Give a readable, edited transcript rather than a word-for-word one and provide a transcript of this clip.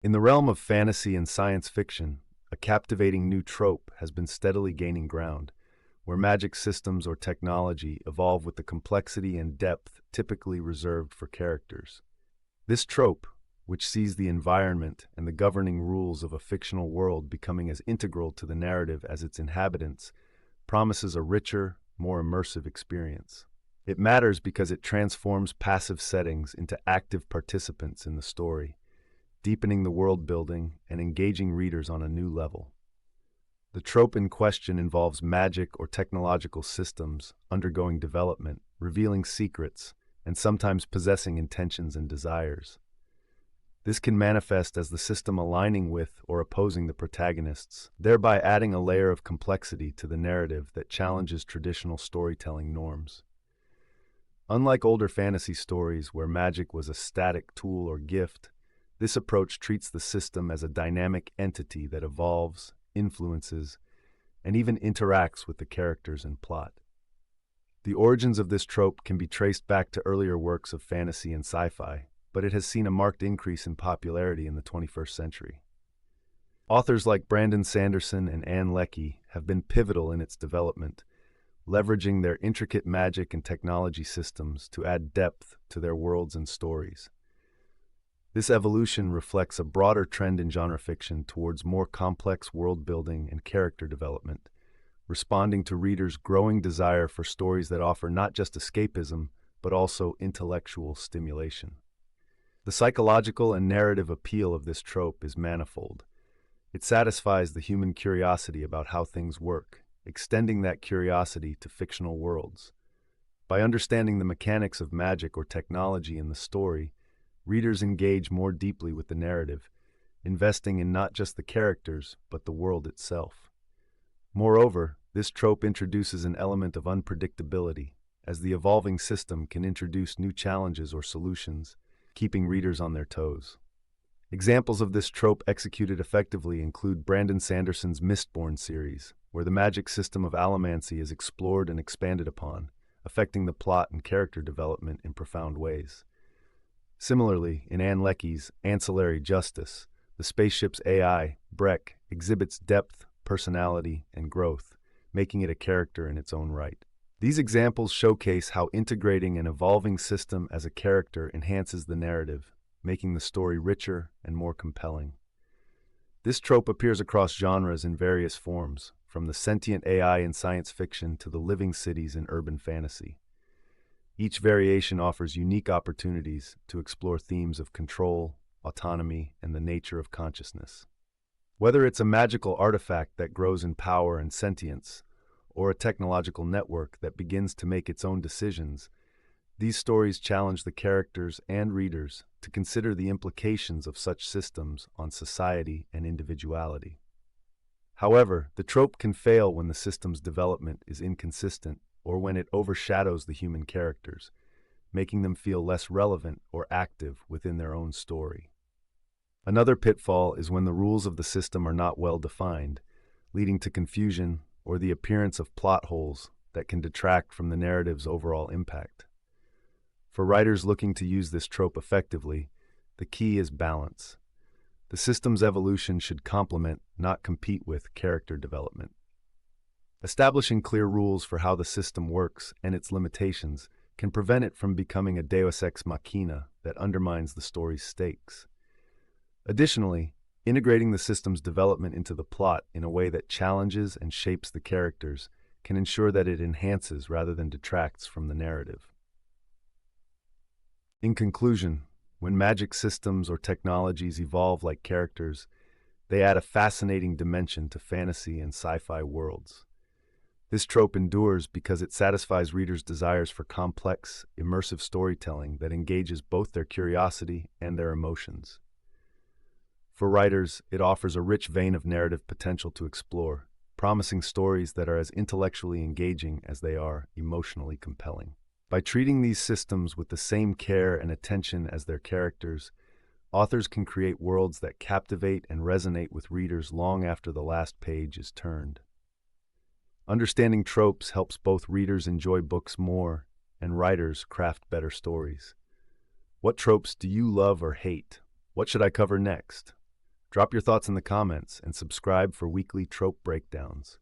In the realm of fantasy and science fiction, a captivating new trope has been steadily gaining ground, where magic systems or technology evolve with the complexity and depth typically reserved for characters. This trope, which sees the environment and the governing rules of a fictional world becoming as integral to the narrative as its inhabitants, promises a richer, more immersive experience. It matters because it transforms passive settings into active participants in the story, deepening the world building and engaging readers on a new level. The trope in question involves magic or technological systems undergoing development, revealing secrets, and sometimes possessing intentions and desires. This can manifest as the system aligning with or opposing the protagonists, thereby adding a layer of complexity to the narrative that challenges traditional storytelling norms. Unlike older fantasy stories where magic was a static tool or gift, this approach treats the system as a dynamic entity that evolves, influences, and even interacts with the characters and plot. The origins of this trope can be traced back to earlier works of fantasy and sci-fi, but it has seen a marked increase in popularity in the 21st century. Authors like Brandon Sanderson and Anne Leckie have been pivotal in its development, leveraging their intricate magic and technology systems to add depth to their worlds and stories. This evolution reflects a broader trend in genre fiction towards more complex world building and character development, responding to readers' growing desire for stories that offer not just escapism, but also intellectual stimulation. The psychological and narrative appeal of this trope is manifold. It satisfies the human curiosity about how things work, extending that curiosity to fictional worlds. By understanding the mechanics of magic or technology in the story, readers engage more deeply with the narrative, investing in not just the characters, but the world itself. Moreover, this trope introduces an element of unpredictability, as the evolving system can introduce new challenges or solutions, keeping readers on their toes. Examples of this trope executed effectively include Brandon Sanderson's Mistborn series, where the magic system of allomancy is explored and expanded upon, affecting the plot and character development in profound ways. Similarly, in Anne Leckie's Ancillary Justice, the spaceship's AI, Breck, exhibits depth, personality, and growth, making it a character in its own right. These examples showcase how integrating an evolving system as a character enhances the narrative, making the story richer and more compelling. This trope appears across genres in various forms, from the sentient AI in science fiction to the living cities in urban fantasy. Each variation offers unique opportunities to explore themes of control, autonomy, and the nature of consciousness. Whether it's a magical artifact that grows in power and sentience, or a technological network that begins to make its own decisions, these stories challenge the characters and readers to consider the implications of such systems on society and individuality. However, the trope can fail when the system's development is inconsistent or when it overshadows the human characters, making them feel less relevant or active within their own story. Another pitfall is when the rules of the system are not well defined, leading to confusion or the appearance of plot holes that can detract from the narrative's overall impact. For writers looking to use this trope effectively, the key is balance. The system's evolution should complement, not compete with, character development. Establishing clear rules for how the system works and its limitations can prevent it from becoming a deus ex machina that undermines the story's stakes. Additionally, integrating the system's development into the plot in a way that challenges and shapes the characters can ensure that it enhances rather than detracts from the narrative. In conclusion, when magic systems or technologies evolve like characters, they add a fascinating dimension to fantasy and sci-fi worlds. This trope endures because it satisfies readers' desires for complex, immersive storytelling that engages both their curiosity and their emotions. For writers, it offers a rich vein of narrative potential to explore, promising stories that are as intellectually engaging as they are emotionally compelling. By treating these systems with the same care and attention as their characters, authors can create worlds that captivate and resonate with readers long after the last page is turned. Understanding tropes helps both readers enjoy books more and writers craft better stories. What tropes do you love or hate? What should I cover next? Drop your thoughts in the comments and subscribe for weekly trope breakdowns.